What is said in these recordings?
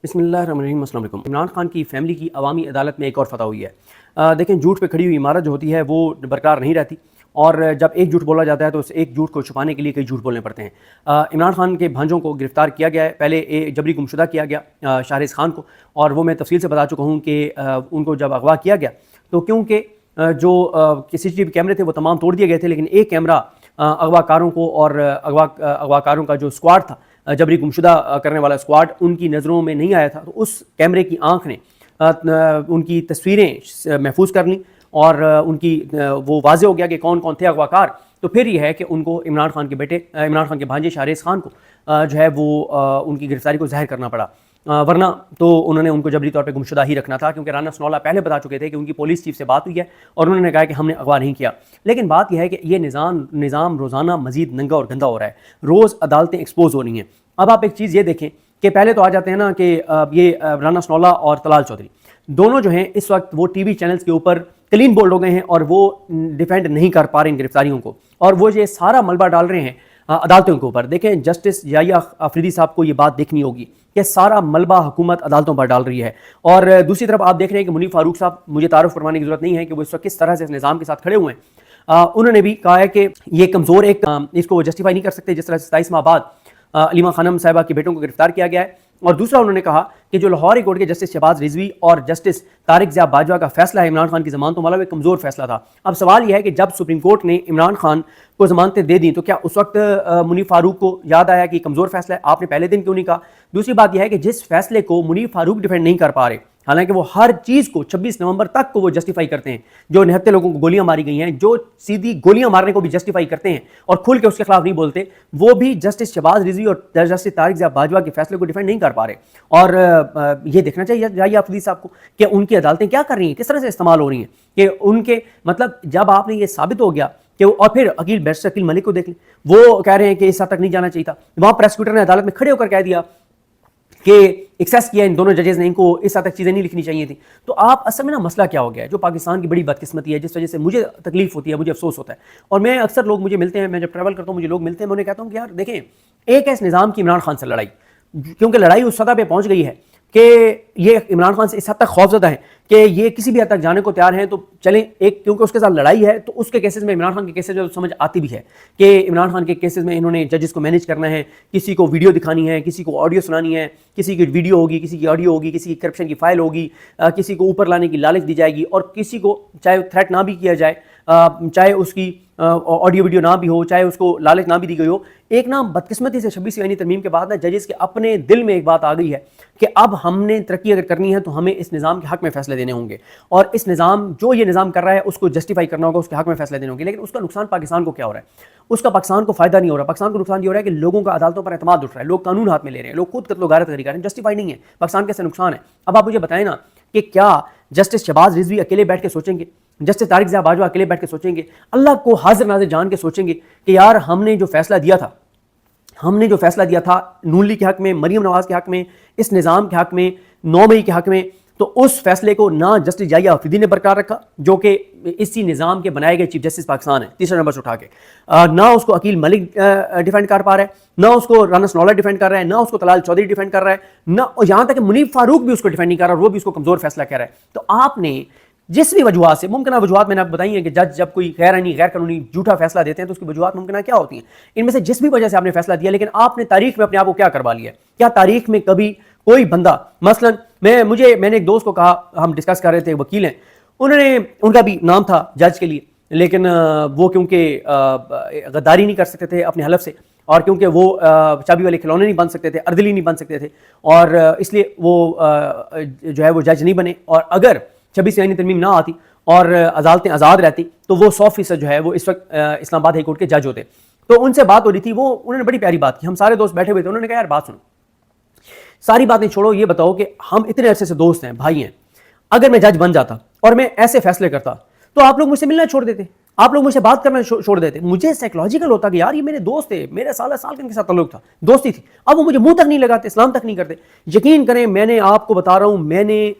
बिस्मिल्लाहिर्रहमानिर्रहीम। अस्सलाम वालेकुम। इमरान खान की फैमिली की अवामी अदालत में एक और फतह हुई है। देखें, झूठ पे खड़ी हुई इमारत जो होती है वो बरकरार नहीं रहती, और जब एक झूठ बोला जाता है तो उस एक झूठ को छुपाने के लिए कई झूठ बोलने पड़ते हैं। इमरान खान के भांजों को गिरफ्तार किया गया है। पहले जबरी गुमशुदा किया गया शाहरिज़ खान को, और वो मैं तफसील से बता चुका हूँ कि उनको जब अगवा किया गया तो क्योंकि जो CCTV कैमरे थे वो तमाम तोड़ दिए गए थे, लेकिन एक कैमरा अगवाकारों को और अगवाकारों का जो स्क्वाड था, जबरी गुमशुदा करने वाला स्क्वाड, उनकी नज़रों में नहीं आया था। तो उस कैमरे की आंख ने उनकी तस्वीरें महफूज कर लीं और उनकी वो वाज़े हो गया कि कौन कौन थे अगवाकार। तो फिर ये है कि उनको इमरान खान के बेटे, इमरान खान के भांजे शाहरिज़ खान को जो है वो उनकी गिरफ्तारी को ज़ाहिर करना पड़ा, वरना तो उन्होंने उनको जबरी तौर पे गुमशुदा ही रखना था, क्योंकि राना सनौला पहले बता चुके थे कि उनकी पुलिस चीफ से बात हुई है और उन्होंने कहा कि हमने अगवा नहीं किया। लेकिन बात यह है कि ये निज़ाम रोज़ाना मज़ीद नंगा और गंदा हो रहा है, रोज़ अदालतें एक्सपोज हो रही हैं। अब आप एक चीज़ ये देखें कि पहले तो आ जाते हैं ना कि ये राना सनौला और तलाल चौधरी दोनों जो हैं इस वक्त वो TV चैनल्स के ऊपर क्लीन बोल्ड हो गए हैं और वो डिफेंड नहीं कर पा रहे इन गिरफ्तारियों को, और वो ये सारा मलबा डाल रहे हैं अदालतों के ऊपर। देखें, जस्टिस याहिया अफरीदी साहब को ये बात देखनी होगी कि सारा मलबा हुकूमत अदालतों पर डाल रही है। और दूसरी तरफ आप देख रहे हैं कि मुनीर फारूक साहब, मुझे तारुफ फरमाने की जरूरत नहीं है कि वो इस वक्त किस तरह से इस निज़ाम के साथ खड़े हुए हैं। उन्होंने भी कहा है कि ये कमज़ोर इसको वो जस्टिफाई नहीं कर सकते जिस तरह से 27 माह बाद अलीमा खानम साहिबा के बेटों को गिरफ्तार किया गया है। और दूसरा उन्होंने कहा कि जो लाहौर हाई कोर्ट के जस्टिस शहबाज रिजवी और जस्टिस तारिक ज़िया बाजवा का फैसला है इमरान खान की ज़मानतों वाला, वो कमज़ोर फैसला था। अब सवाल यह है कि जब सुप्रीम कोर्ट ने इमरान खान को ज़मानतें दे दी तो क्या उस वक्त मुनीर फारूक को याद आया कि कमज़ोर फैसला है, आपने पहले दिन क्यों नहीं कहा? दूसरी बात यह है कि जिस फैसले को मुनीर फारूक डिफेंड नहीं कर पा रहे, हालांकि वो हर चीज़ को 26 नवंबर तक को वो जस्टिफाई करते हैं, जो 79 लोगों को गोलियां मारी गई हैं, जो सीधी गोलियां मारने को भी जस्टिफाई करते हैं और खुल के उसके खिलाफ नहीं बोलते, वो भी जस्टिस शहबाज रिजवी और जस्टिस तारिक ज़िया बाजवा के फैसले को डिफेंड नहीं कर पा रहे। और ये देखना चाहिए याहिया अफरीदी साहब को कि उनकी अदालतें क्या कर रही हैं, किस तरह से इस्तेमाल हो रही हैं, कि उनके मतलब जब आपने ये साबित हो गया कि और फिर बैरिस्टर अकील मलिक को देख लें, वो कह रहे हैं कि इस हद तक नहीं जाना चाहिए था। वहां प्रोसिक्यूटर ने अदालत में खड़े होकर कह दिया कि एक्सेस किया इन दोनों जजेस ने, इनको इस हद तक चीज़ें नहीं लिखनी चाहिए थी। तो आप असल में ना मसला क्या हो गया है, जो पाकिस्तान की बड़ी बदकिस्मती है, जिस वजह से मुझे तकलीफ होती है, मुझे अफसोस होता है। और मैं अक्सर लोग मुझे मिलते हैं, मैं जब ट्रैवल करता हूँ मुझे लोग मिलते हैं, मैं उन्हें कहता हूँ कि यार देखें, एक है इस निज़ाम की इमरान खान से लड़ाई, क्योंकि लड़ाई उस सतह पे पहुंच गई है कि ये इमरान खान से इस हद तक खौफजदा है कि ये किसी भी हद तक जाने को तैयार हैं। तो चलें, एक क्योंकि उसके साथ लड़ाई है तो उसके केसेस में, इमरान खान के केसेस में तो समझ आती भी है कि इमरान खान के केसेस में इन्होंने जजेस को मैनेज करना है, किसी को वीडियो दिखानी है, किसी को ऑडियो सुनानी है, किसी की वीडियो होगी, किसी की ऑडियो होगी, किसी की करप्शन की फाइल होगी, किसी को ऊपर लाने की लालच दी जाएगी, और किसी को चाहे थ्रेट ना भी किया जाए, चाहे उसकी ऑडियो वीडियो ना भी हो, चाहे उसको लालच ना भी दी गई हो। एक ना बदकिस्मती से 26 यानी तरमीम के बाद ना जजेस के अपने दिल में एक बात आ गई है कि अब हमने तरक्की अगर करनी है तो हमें इस निज़ाम के हक में फैसले देने होंगे, और इस निज़ाम जो ये निज़ाम कर रहा है उसको जस्टिफाई करना होगा, उसके हक में फैसले देने होंगे। लेकिन उसका नुकसान पाकिस्तान को क्या हो रहा है? उसका पाकिस्तान को फायदा नहीं हो रहा। पाकिस्तान को नुकसान ये हो रहा है कि लोगों का अदालतों पर एतमाद उठ रहा है, लोग कानून हाथ में ले रहे हैं, लोग खुद कत्लो गारत कर रहे हैं, जस्टिफाई नहीं है। पाकिस्तान कैसे नुकसान है? अब आप मुझे बताएं ना कि क्या जस्टिस शहबाज रिजवी अकेले बैठ के सोचेंगे, जस्टिस तारिक ज़िया बाजवा अकेले बैठ के सोचेंगे, अल्लाह को हाजिर नाज़िर जान के सोचेंगे कि यार हमने जो फैसला दिया था, नून लीग के हक में, मरीम नवाज के हक में, इस निज़ाम के हक में, 9 मई के हक में, तो उस फैसले को ना जस्टिस याहिया अफरीदी ने बरकरार रखा, जो कि इसी निज़ाम के बनाए गए चीफ जस्टिस पाकिस्तान है, तीसरा नंबर से उठा के, ना उसको अकील मलिक डिफेंड कर पा रहा है, ना उसको राना सनौला डिफेंड कर रहा है, ना उसको तलाल चौधरी डिफेंड कर रहा है, ना, और यहाँ तक कि मुनीर फारूक भी उसको डिफेंड नहीं कर रहा, और वो भी उसको कमज़ोर फैसला कह रहा है। तो आपने जिस भी वजूहत से, मुमकिन वजूहत मैंने आपको बताई है कि जज जब कोई गैर कानूनी झूठा फैसला देते हैं तो उसकी वजूहत मुमकिन क्या होती हैं, इनमें से जिस भी वजह से आपने फैसला दिया, लेकिन आपने तारीख में अपने आप को क्या करवा लिया? क्या तारीख में कभी कोई बंदा, मसलन मैंने एक दोस्त को कहा, हम डिस्कस कर रहे थे, वकील हैं, उनका भी नाम था जज के लिए, लेकिन वो क्योंकि गद्दारी नहीं कर सकते थे अपने हलफ से, और क्योंकि वो चाबी वाले खिलौने नहीं बन सकते थे, अर्दली नहीं बन सकते थे, और इसलिए वो जो है वो जज नहीं बने। और अगर 26 यानी तरमीम ना आती और अदालतें आज़ाद रहती तो वो 100% जो है वो इस वक्त इस्लामाबाद हाई कोर्ट के जज होते। तो उनसे बात हो रही थी, वो उन्होंने बड़ी प्यारी बात की, हम सारे दोस्त बैठे हुए थे, उन्होंने कहा यार बात सुनो, सारी बातें छोड़ो, ये बताओ कि हम इतने अरसे से दोस्त हैं, भाई हैं, अगर मैं जज बन जाता और मैं ऐसे फैसले करता तो आप लोग मुझसे मिलना छोड़ देते, आप लोग मुझसे बात करना छोड़ देते। मुझे साइकोलॉजिकल होता कि यार ये मेरे दोस्त थे, मेरे साल के इनके साथ ताल्लुक था, दोस्ती थी, अब वो मुझे मुंह तक नहीं लगाते, सलाम तक नहीं करते। यकीन करें, मैंने आपको बता रहा हूँ, मैंने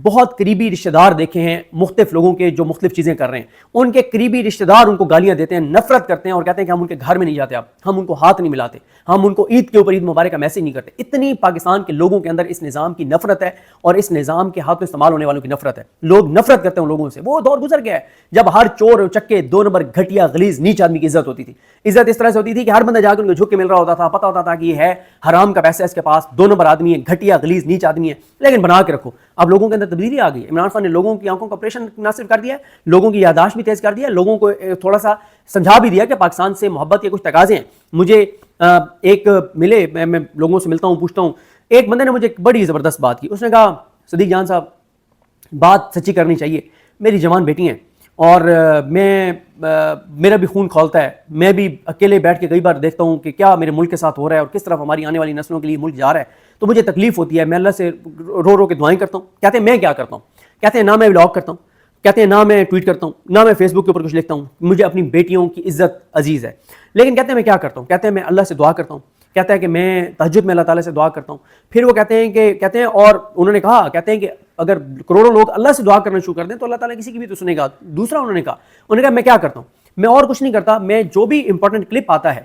بہت قریبی رشتہ دار دیکھے ہیں مختلف لوگوں کے جو مختلف چیزیں کر رہے ہیں، ان کے قریبی رشتہ دار ان کو گالیاں دیتے ہیں، نفرت کرتے ہیں اور کہتے ہیں کہ ہم ان کے گھر میں نہیں جاتے، اب ہم ان کو ہاتھ نہیں ملاتے، ہم ان کو عید کے اوپر عید مبارک کا میسج نہیں کرتے۔ اتنی پاکستان کے لوگوں کے اندر اس نظام کی نفرت ہے اور اس نظام کے ہاتھوں استعمال ہونے والوں کی نفرت ہے۔ لوگ نفرت کرتے ہیں ان لوگوں سے۔ وہ دور گزر گیا ہے جب ہر چور اور چکے 2 نمبر گھٹیا غلیظ نیچ آدمی کی عزت ہوتی تھی۔ عزت اس طرح سے ہوتی تھی کہ ہر بندہ جا کے ان کو جھک کے مل رہا ہوتا تھا، پتہ ہوتا تھا کہ یہ ہے حرام کا پیسہ، اس کے پاس 2 نمبر آدمی ہے، گھٹیا غلیظ نیچ آدمی ہے، لیکن بنا کے رکھو۔ اب لوگوں کے اندر تبدیلی آ گئی ہے۔ عمران خان نے لوگوں کی آنکھوں کا آپریشن نہ صرف کر دیا ہے، لوگوں کی یادداشت بھی تیز کر دیا ہے، لوگوں کو تھوڑا سا سمجھا بھی دیا کہ پاکستان سے محبت کے کچھ تقاضے ہیں۔ مجھے ایک ملے، میں لوگوں سے ملتا ہوں، پوچھتا ہوں، ایک بندے نے مجھے ایک بڑی زبردست بات کی۔ اس نے کہا صدیق جان صاحب بات سچی کرنی چاہیے، میری جوان بیٹی ہیں اور میرا بھی خون کھولتا ہے، میں بھی اکیلے بیٹھ کے کئی بار دیکھتا ہوں کہ کیا میرے ملک کے ساتھ ہو رہا ہے اور کس طرف ہماری آنے والی نسلوں کے لیے ملک جا رہا ہے، تو مجھے تکلیف ہوتی ہے، میں اللہ سے رو رو کے دعائیں کرتا ہوں۔ کہتے ہیں میں کیا کرتا ہوں؟ کہتے ہیں نہ میں ولاگ کرتا ہوں، کہتے ہیں نہ میں ٹویٹ کرتا ہوں، نہ میں فیس بک کے اوپر کچھ لکھتا ہوں، مجھے اپنی بیٹیوں کی عزت عزیز ہے، لیکن کہتے ہیں میں کیا کرتا ہوں؟ کہتے ہیں میں اللہ سے دعا کرتا ہوں، کہتا ہے کہ میں تہجد میں اللہ تعالیٰ سے دعا کرتا ہوں۔ پھر وہ کہتے ہیں اور انہوں نے کہا، کہتے ہیں کہ اگر کروڑوں لوگ اللہ سے دعا کرنا شروع کر دیں تو اللہ تعالیٰ کسی کی بھی تو سنے گا۔ دوسرا انہوں نے کہا میں کیا کرتا ہوں؟ میں اور کچھ نہیں کرتا، میں جو بھی امپورٹنٹ کلپ آتا ہے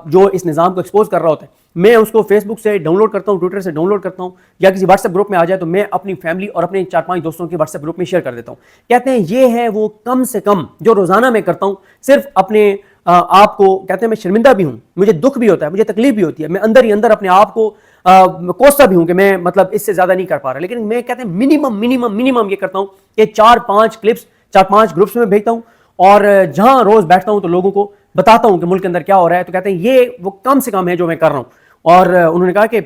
جو اس نظام کو ایکسپوز کر رہا ہوتا ہے، میں اس کو فیس بک سے ڈاؤن لوڈ کرتا ہوں، ٹویٹر سے ڈاؤن لوڈ کرتا ہوں، یا کسی واٹس ایپ گروپ میں آ جائے تو میں اپنی فیملی اور اپنے 4-5 دوستوں کے واٹس ایپ گروپ میں شیئر کر دیتا ہوں۔ کہتے ہیں یہ ہے وہ کم سے کم جو روزانہ میں کرتا ہوں، صرف اپنے آپ کو، کہتے ہیں میں شرمندہ بھی ہوں، مجھے دکھ بھی ہوتا ہے، مجھے تکلیف بھی ہوتی ہے، میں اندر ہی اندر اپنے آپ کو کوستا بھی ہوں کہ میں مطلب اس سے زیادہ نہیں کر پا رہا، لیکن میں کہتے ہیں منیمم یہ کرتا ہوں کہ 4-5 کلپس 4-5 گروپس میں بھیجتا ہوں اور جہاں روز بیٹھتا ہوں تو لوگوں کو بتاتا ہوں کہ ملک کے اندر کیا ہو رہا ہے۔ تو کہتے ہیں یہ وہ کم سے کم ہے جو میں کر رہا ہوں۔ اور انہوں نے کہا کہ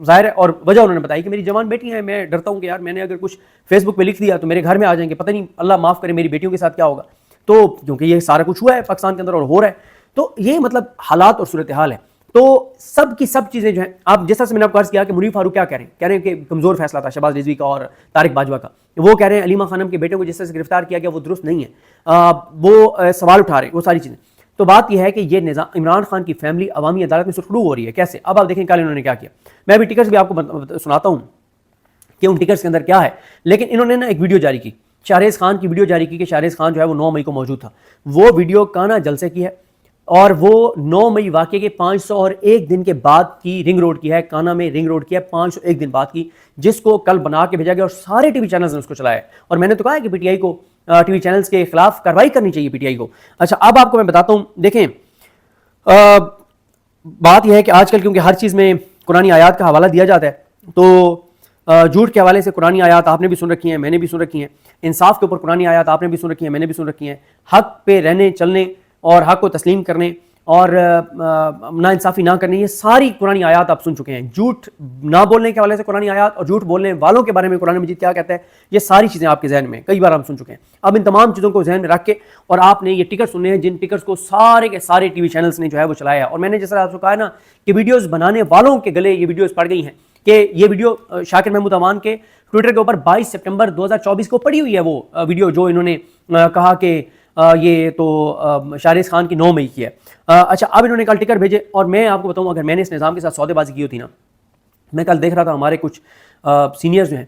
ظاہر ہے، اور وجہ انہوں نے بتائی کہ میری جوان بیٹی ہیں، میں ڈرتا ہوں کہ یار میں نے اگر کچھ فیس بک پہ لکھ دیا تو میرے گھر میں آ جائیں گے، پتہ نہیں اللہ معاف کرے میری بیٹیوں کے ساتھ کیا ہوگا، تو کیونکہ یہ سارا کچھ ہوا ہے پاکستان کے اندر اور ہو رہا ہے، تو یہ مطلب حالات اور صورتحال ہے۔ تو سب کی سب چیزیں جو ہیں، آپ جس طرح سے میں نے آپ کو عرض کیا کہ منیر فاروق کیا کہہ رہے ہیں کہ کمزور فیصلہ تھا شہباز رضوی کا اور طارق باجوہ کا، وہ کہہ رہے ہیں علیمہ خانم کے بیٹے کو جس طرح سے گرفتار کیا گیا وہ درست نہیں ہے، وہ سوال اٹھا رہے ہیں وہ ساری چیزیں۔ تو بات یہ ہے کہ یہ نظام عمران خان کی فیملی عوامی عدالت میں سرخرو ہو رہی ہے کیسے؟ اب آپ دیکھیں کل انہوں نے کیا کیا، میں بھی ٹکرز بھی آپ کو سناتا ہوں کہ ان ٹکرز کے اندر کیا ہے، لیکن انہوں نے نا ایک ویڈیو جاری کی، شاہریز خان کی ویڈیو جاری کی کہ شاہریز خان جو ہے وہ 9 مئی کو موجود تھا، وہ ویڈیو کانا جلسے کی ہے اور وہ 9 مئی واقعے کے 501 دن کے بعد کی رنگ روڈ کی ہے، کانا میں رنگ روڈ کی ہے 501 دن بعد کی، جس کو کل بنا کے بھیجا گیا اور سارے ٹی وی چینلز نے اس کو چلایا ہے۔ اور میں نے تو کہا ہے کہ پی ٹی آئی کو ٹی وی چینلز کے خلاف کارروائی کرنی چاہیے پی ٹی آئی کو۔ اچھا اب آپ کو میں بتاتا ہوں، دیکھیں بات یہ ہے کہ آج کل کیونکہ ہر چیز میں قرآنی آیات کا حوالہ دیا جاتا ہے، تو جھوٹ کے حوالے سے قرآنی آیات آپ نے بھی سن رکھی ہیں، میں نے بھی سن رکھی ہیں، انصاف کے اوپر قرآنی آیات آپ نے بھی سن رکھی ہیں، میں نے بھی سن رکھی ہیں، حق پہ رہنے چلنے اور حق کو تسلیم کرنے اور نا انصافی نہ کرنے، یہ ساری قرآنی آیات آپ سن چکے ہیں۔ جھوٹ نہ بولنے کے حوالے سے قرآنی آیات اور جھوٹ بولنے والوں کے بارے میں قرآن مجید کیا کہتا ہے، یہ ساری چیزیں آپ کے ذہن میں کئی بار ہم سن چکے ہیں۔ اب ان تمام چیزوں کو ذہن میں رکھ کے اور آپ نے یہ ٹکر سننے ہیں جن ٹکرز کو سارے کے سارے ٹی وی چینلز نے جو ہے وہ چلایا ہے، اور میں نے جس طرح آپ کو کہا ہے نا کہ ویڈیوز بنانے والوں کے گلے یہ ویڈیوز پڑ گئی ہیں کہ یہ ویڈیو شاکر محمود امان کے ٹویٹر کے اوپر 22 سپٹمبر 2024 کو پڑی ہوئی ہے وہ ویڈیو جو انہوں نے کہا کہ یہ تو شاہریز خان کی 9 مئی کی ہے۔ اچھا اب انہوں نے کل ٹکر بھیجے، اور میں آپ کو بتاؤں اگر میں نے اس نظام کے ساتھ سودے بازی کی ہوتی نا، میں کل دیکھ رہا تھا ہمارے کچھ سینئرز جو ہیں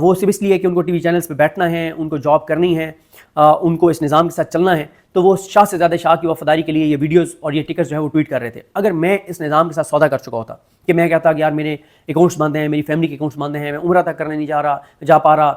وہ صرف اس لیے کہ ان کو ٹی وی چینلز پہ بیٹھنا ہے، ان کو جاب کرنی ہے، ان کو اس نظام کے ساتھ چلنا ہے، تو وہ شاہ سے زیادہ شاہ کی وفاداری کے لیے یہ ویڈیوز اور یہ ٹکرز جو ہے وہ ٹویٹ کر رہے تھے۔ اگر میں اس نظام کے ساتھ سودا کر چکا ہوتا کہ میں کہتا کہ یار میرے اکاؤنٹس بند ہیں، میری فیملی کے اکاؤنٹس بند ہیں، میں عمرہ تک کرنے نہیں جا پا رہا،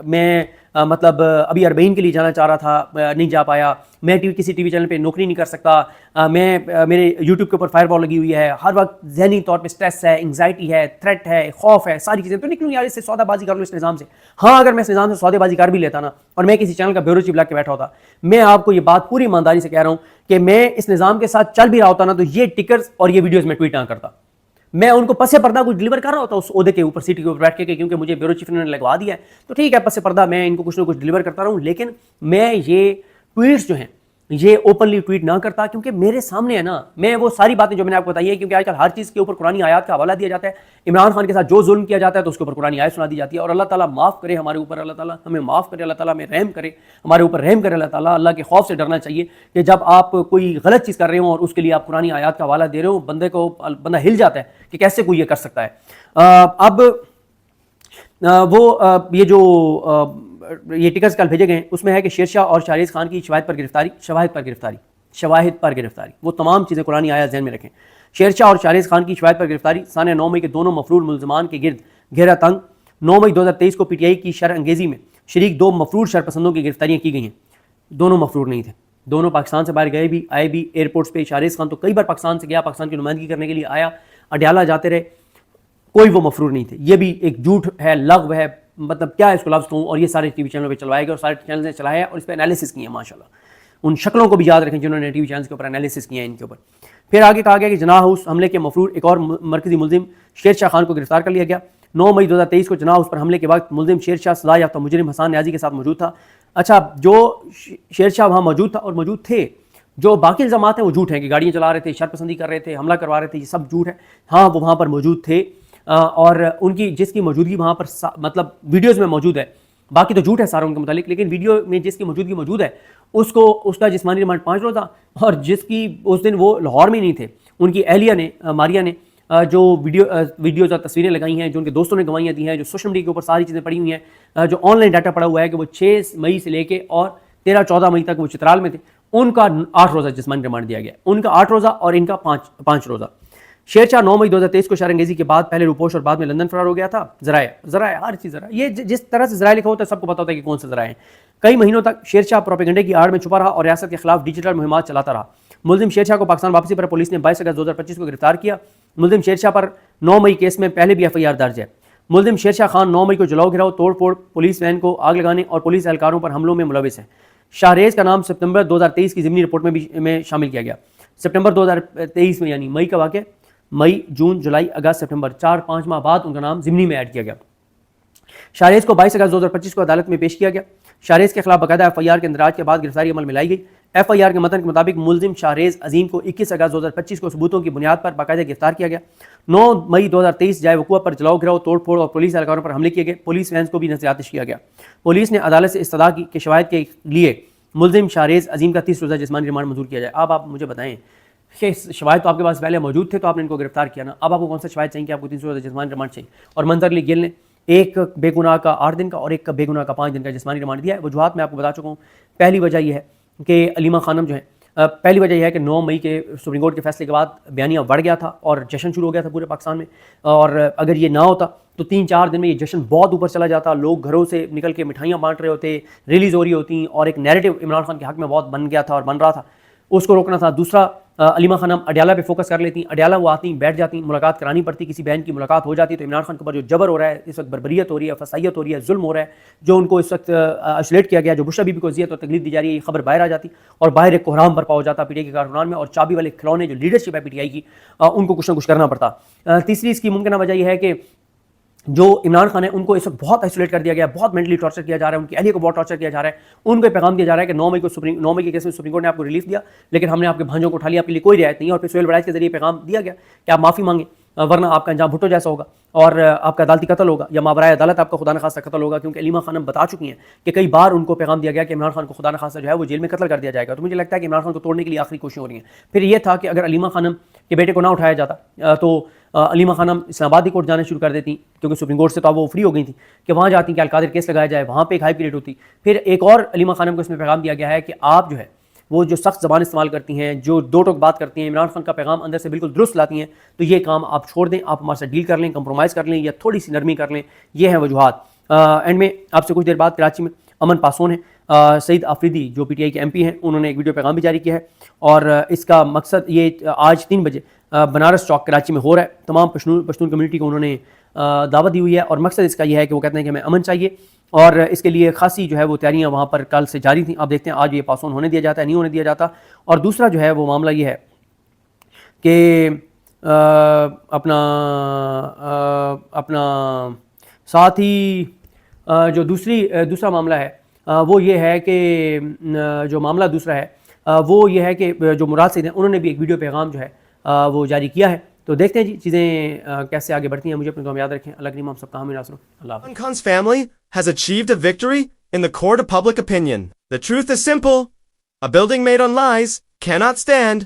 میں مطلب ابھی 40 کے لیے جانا چاہ رہا تھا نہیں جا پایا، میں کسی ٹی وی چینل پہ نوکری نہیں کر سکتا، میں میرے یوٹیوب کے اوپر فائر وال لگی ہوئی ہے، ہر وقت ذہنی طور پہ سٹریس ہے، انگزائٹی ہے، تھریٹ ہے، خوف ہے، ساری چیزیں، تو نکلوں یار اس سے سودا بازی کر لوں اس نظام سے۔ ہاں اگر میں اس نظام سے سودے بازی کر بھی لیتا نا اور میں کسی چینل کا بیورو چیف لگ کے بیٹھا ہوتا، میں آپ کو یہ بات پوری ایمانداری سے کہہ رہا ہوں کہ میں اس نظام کے ساتھ چل بھی رہا ہوتا نا تو یہ ٹکرز اور یہ ویڈیوز میں ٹویٹ نہ کرتا، میں ان کو پس پردہ کچھ ڈلیور کر رہا ہوتا اس عہدے کے اوپر، سیٹ کے اوپر بیٹھ کے، کیونکہ مجھے بیورو چیف نے لگوا دیا ہے تو ٹھیک ہے پس پردہ میں ان کو کچھ نہ کچھ ڈلیور کرتا رہا ہوں، لیکن میں یہ ٹویٹس جو ہیں یہ اوپنلی ٹویٹ نہ کرتا، کیونکہ میرے سامنے ہے نا، میں وہ ساری باتیں جو میں نے آپ کو بتائی ہے، کیونکہ آج کل ہر چیز کے اوپر قرآنی آیات کا حوالہ دیا جاتا ہے، عمران خان کے ساتھ جو ظلم کیا جاتا ہے تو اس کے اوپر قرآنی آیت سنا دی جاتی ہے، اور اللہ تعالیٰ معاف کرے ہمارے اوپر، اللہ تعالیٰ ہمیں معاف کرے، اللہ تعالیٰ ہمیں رحم کرے، ہمارے اوپر رحم کرے اللہ تعالیٰ۔ اللہ کے خوف سے ڈرنا چاہیے کہ جب آپ کوئی غلط چیز کر رہے ہوں اور اس کے لیے آپ قرآنی آیات کا حوالہ دے رہے ہوں، بندہ ہل جاتا ہے کہ کیسے کوئی یہ کر سکتا ہے۔ اب वो ये जो ये टिकट्स कल भेजे गए हैं उसमें है कि शेरशाह और शाहरेज़ खान की शवाहिद पर गिरफ्तारी, वो तमाम चीज़ें कुरानी आया ज़हन में रखें। शेरशाह और शाहरेज़ खान की शवाहिद पर गिरफ्तारी, साने 9 मई के दोनों मफरूर मुल्ज़मान के गिरद घेरा तंग। 9 मई 2023 को पीटीआई की शर अंगेज़ी में शरीक 2 मफरूर शरपसंदों की गिरफ्तारियाँ की गई हैं। दोनों मफरूर नहीं थे, दोनों पाकिस्तान से बाहर गए भी आए भी, एयरपोर्ट्स पे शाहरेज़ खान तो कई बार पाकिस्तान से गया, पाकिस्तान की नुमाइंदगी करने के लिए आया, अडयाला जाते रहे, कोई वो मफरूर नहीं थे। ये भी एक झूठ है, लग़्व है, मतलब क्या इसको लफ्ज़ कहूँ। और ये सारे टीवी चैनलों पे चलवाए गए और सारे चैनल ने चलाया और इस पर एनालिसिस किया माशाल्लाह। उन शक्लों को भी याद रखें जिन्होंने टीवी चैनल्स के ऊपर एनालिसिस किया है इनके ऊपर। फिर आगे कहा गया कि जनाह हाउस हमले के मफरूर एक और मरकजी मुलजिम शेरशाह खान को गिरफ्तार कर लिया गया। 9 मई 2023 को जनाह हाउस पर हमले के वक्त मुलजिम शेरशाह सजा याफ्ता मुजरिम हसन न्याजी के साथ मौजूद था। अच्छा, जो शेरशाह वहाँ मौजूद था और मौजूद थे, जो बाकी इल्ज़ामात हैं वो झूठ हैं कि गाड़ियाँ चला रहे थे, शरपसंदी कर रहे थे, हमला करवा रहे थे, ये सब झूठ है। हाँ, वो वहाँ पर मौजूद थे और उनकी जिसकी मौजूदगी वहाँ पर मतलब वीडियोज़ में मौजूद है, बाकी तो झूठ है सारा उनके मुतालिक, लेकिन वीडियो में जिसकी मौजूदगी मौजूद है उसको उसका जिस्मानी रिमांड 5 रोज़ा, और जिसकी उस दिन वो लाहौर में नहीं थे, उनकी अहलिया ने मारिया ने जो वीडियोज़ और तस्वीरें लगाई हैं, जो उनके दोस्तों ने गवाहियाँ दी हैं, जो सोशल मीडिया के ऊपर सारी चीज़ें पड़ी हुई हैं, जो ऑनलाइन डाटा पड़ा हुआ है कि वो 6 मई से लेके और 13-14 मई तक वो चित्राल में थे, उनका 8 रोज़ा जिस्मानी रिमांड दिया गया। उनका 8 रोज़ा और इनका 5 रोज़ा। शेरशाह 9 मई 2023 को शरअंगेज़ी के बाद पहले रूपोश और बाद में लंदन फरार हो गया था। ज़राए हर चीज़ ज़राए, ये जिस तरह से ज़राए लिखा होता है सबको पता होता है कि कौन से ज़राए हैं। कई महीनों तक शेरशाह प्रोपेगेंडे की आड़ में छुपा रहा और रियासत के खिलाफ डिजिटल मुहिमात चलाता रहा। मुलजिम शेरशाह को पाकिस्तान वापसी पर पुलिस ने 22 अगस्त 2025 को गिरफ्तार किया। मुलजिम शेरशाह पर 9 मई केस में पहले भी FIR दर्ज है। मुलजिम शेरशाह खान 9 मई को जलाओ घिराव, तोड़ फोड़, पुलिस वैन को आग लगाने और पुलिस एहलकारों पर हमलों में मुलविस है। शाहरेज़ का नाम सितंबर 2023 की ज़िमनी रिपोर्ट में शामिल किया गया। सितंबर 2023 में, यानी मई का वाक़या, मई, जून, जुलाई, अगस्त, सितंबर, 4-5 माह बाद उनका नाम ज़िमनी में ऐड किया गया। शाहरेज़ को 22 अगस्त 2025 को अदालत में पेश किया गया। शाहरेज़ के खिलाफ बाकायदा FIR के इंदराज के बाद गिरफ्तारी अमल में लाई गई। FIR के मतन के मुताबिक मुलजिम शाहरेज़ अजीम को 21 अगस्त 2025 को सबूतों की बुनियाद पर बाकायदा गिरफ्तार किया गया। 9 मई 2023 जाए वकूआ पर जलाओ घिराव, तोड़ फोड़ और पुलिस एहलकारों पर हमले किए गए। पुलिस वैन को भी नज़र-ए-आतिश किया गया। पुलिस ने अदालत से इस्तदा की कि शवाहिद के लिए मुलजिम शाहरेज़ अजीम का 30 रोज़ा जिस्मानी रिमांड मंजूर किया जाए। अब आप मुझे बताएं कि शवाहिद तो आपके पास पहले मौजूद थे, तो आपने इनको गिरफ्तार किया ना, अब आपको कौन सा शवाहिद चाहिए कि आपको 30 रोज़ा जिस्मानी रिमांड चाहिए? और मंजर अली गिल ने एक बेगुनाह का 8 दिन का और एक बेगुनाह का 5 दिन का जिस्मानी रिमांड दिया है। वजूहात मैं आपको बता चुका हूँ। पहली वजह यह है कि अलीमा खानम जो है, पहली वजह यह है कि 9 मई के सुप्रीम कोर्ट के फैसले के बाद बयानिया बढ़ गया था और जश्न शुरू हो गया था पूरे पाकिस्तान में, और अगर ये ना होता तो 3-4 दिन में ये जश्न बहुत ऊपर चला जाता। लोग घरों से निकल के मिठाइयाँ बांट रहे होते, रिलीज़ हो रही होती, और एक नैरेटिव इमरान खान के हक़ में बहुत बन गया था और बन रहा था, उसको रोकना था। दूसरा, अलीमा खानम अडयाला पे फोकस कर लेती, अडयाला वो आती, बैठ जाती, मुलाकात करानी पड़ती, किसी बहन की मुलाकात हो जाती तो इमरान खान के ऊपर जो जबर हो रहा है इस वक्त, बर्बरियत हो रही है, फसाइयत हो रही है, जुल्म हो रहा है, जो उनको इस वक्त आइसोलेट किया गया, जो बुशरा बीबी को अजियत और तकलीफ दी जा रही है, ये खबर बाहर आ जाती और बाहर एक कोहराम बर्पा हो जाता पीटीआई के कारकुनान में, और चाबी वाले खिलौने जो लीडरशिप है पीटीआई की, उनको कुछ ना कुछ करना पड़ता। तीसरी इसकी मुमकिन वजह यह है कि जो इमरान खान है उनको इस वक्त बहुत आइसोलेट कर दिया गया, बहुत मेंटली टॉर्चर किया जा रहा है, उनकी अहलिया को बहुत टॉर्चर किया जा रहा है। उनको पैगाम दिया जा रहा है कि 9 मई के केस में सुप्रीम कोर्ट ने आपको रिलीफ दिया, लेकिन हमने आपके भांजों को उठा लिया, आपके लिए कोई रियायत नहीं है। और फिर सोहेल बड़ाइच के जरिए पैगाम दिया गया कि आप माफ़ी मांगें, वरना आपका अंजाम भुट्टो जैसा होगा और आपका अदालती कत्ल होगा या मावराए अदालत आपका खुदा न खास्ता कत्ल होगा। क्योंकि अलीमा खानम बता चुकी हैं कि कई बार उनको पैगाम दिया गया कि इमरान खान को खुदा न खास्ता जो है वो जेल में कत्ल कर दिया जाएगा। तो मुझे लगता है कि इमरान खान को तोड़ने के लिए आखिरी कोशिश हो रही है। फिर ये था कि अगर अलीमा खानम के बेटे को ना उठाया जाता तो अलीमा खानम इस्लामाबादी कोर्ट जाना शुरू कर देती, क्योंकि सुप्रीम कोर्ट से तो अब वो फ्री हो गई थी कि वहाँ जाती कि अलकादिर केस लगाया जाए, वहाँ पे एक हाई पीरियड होती। फिर एक और अलीमा खानम को इसमें पैगाम दिया गया है कि आप जो है वो जो सख्त ज़बान इस्तेमाल करती हैं, जो दो टोक बात करती हैं, इमरान खान का पैगाम अंदर से बिल्कुल दुरुस्त लाती हैं, तो ये काम आप छोड़ दें, आप हमारे साथ डील कर लें, कंप्रोमाइज़ कर लें या थोड़ी सी नरमी कर लें। ये हैं वजूहात। एंड में आपसे कुछ देर बाद कराची में अमन पासोन है, सईद आफरीदी जो पीटीआई के MP हैं, उन्होंने एक वीडियो पैगाम भी जारी किया है और इसका मकसद ये आज 3 बजे बनारस चौक कराची में हो रहा है। तमाम पश्तून कम्युनिटी को उन्होंने दावत दी हुई है और मकसद इसका यह है कि वो कहते हैं कि हमें अमन चाहिए और इसके लिए खासी जो है वो तैयारियां वहाँ पर कल से जारी थी। आप देखते हैं आज ये पास ऑन होने दिया जाता है, नहीं होने दिया जाता। और दूसरा जो है वो मामला ये है कि अपना साथ ही जो दूसरा मामला है वो ये है कि जो मामला दूसरा है वो ये है कि जो मुराद सईद हैं उन्होंने भी एक वीडियो पैगाम जो है वो जारी किया है। तो देखते हैं जी चीज़ें कैसे आगे बढ़ती हैं। मुझे अपने दुआ में याद रखें। अल्लाह करीम हम सब का हामी नासर। अल्लाह। Imran Khan's family has achieved a victory in the court of public opinion. The truth is simple. A building made on lies cannot stand.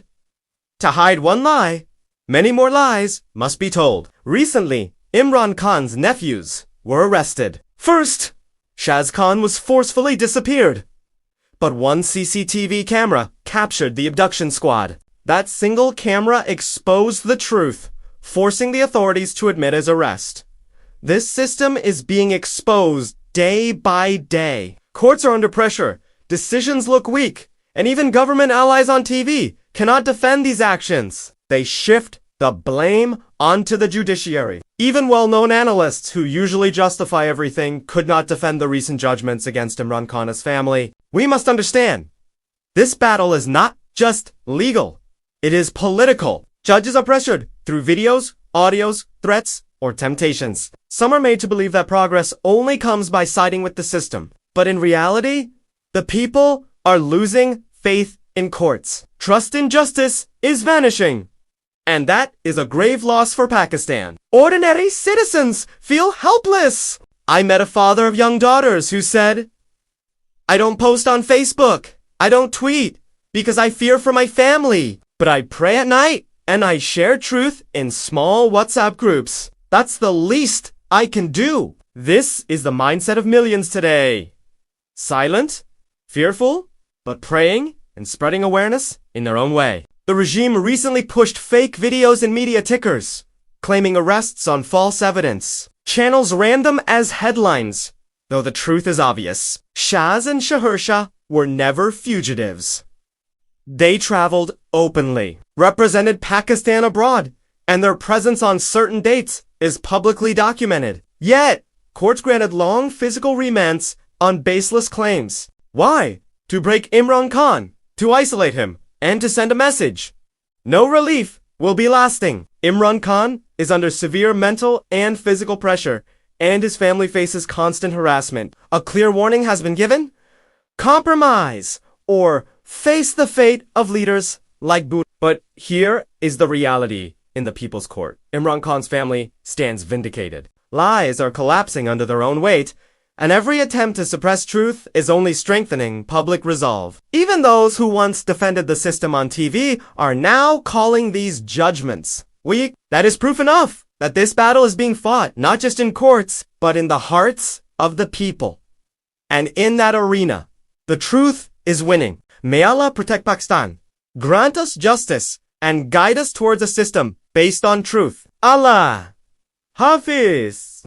To hide one lie, many more lies must be told. Recently, Imran Khan's nephews were arrested. First, Shaz Khan was forcefully disappeared. But one CCTV camera captured the abduction squad. That single camera exposed the truth, forcing the authorities to admit his arrest. This system is being exposed day by day. Courts are under pressure, decisions look weak, and even government allies on TV cannot defend these actions. They shift the blame onto the judiciary. Even well-known analysts who usually justify everything could not defend the recent judgments against Imran Khan's family. We must understand, this battle is not just legal. It is political. Judges are pressured through videos, audios, threats, or temptations. Some are made to believe that progress only comes by siding with the system. But in reality, the people are losing faith in courts. Trust in justice is vanishing. And that is a grave loss for Pakistan. Ordinary citizens feel helpless. I met a father of young daughters who said, "I don't post on Facebook. I don't tweet because I fear for my family. But I pray at night and I share truth in small WhatsApp groups. That's the least I can do." This is the mindset of millions today. Silent, fearful, but praying and spreading awareness in their own way. The regime recently pushed fake videos and media tickers, claiming arrests on false evidence. Channels ran them as headlines, though the truth is obvious. Shaz and Shahersha were never fugitives. They traveled openly, represented Pakistan abroad, and their presence on certain dates is publicly documented. Yet, courts granted long physical remands on baseless claims. Why? To break Imran Khan, to isolate him, and to send a message. No relief will be lasting. Imran Khan is under severe mental and physical pressure, and his family faces constant harassment. A clear warning has been given. Compromise or face the fate of leaders like Bhutto. But here is the reality in the People's Court. Imran Khan's family stands vindicated. Lies are collapsing under their own weight, and every attempt to suppress truth is only strengthening public resolve. Even those who once defended the system on TV are now calling these judgments weak. That is proof enough that this battle is being fought not just in courts, but in the hearts of the people. And in that arena, the truth is winning. May Allah protect Pakistan, grant us justice, and guide us towards a system based on truth. Allah Hafiz.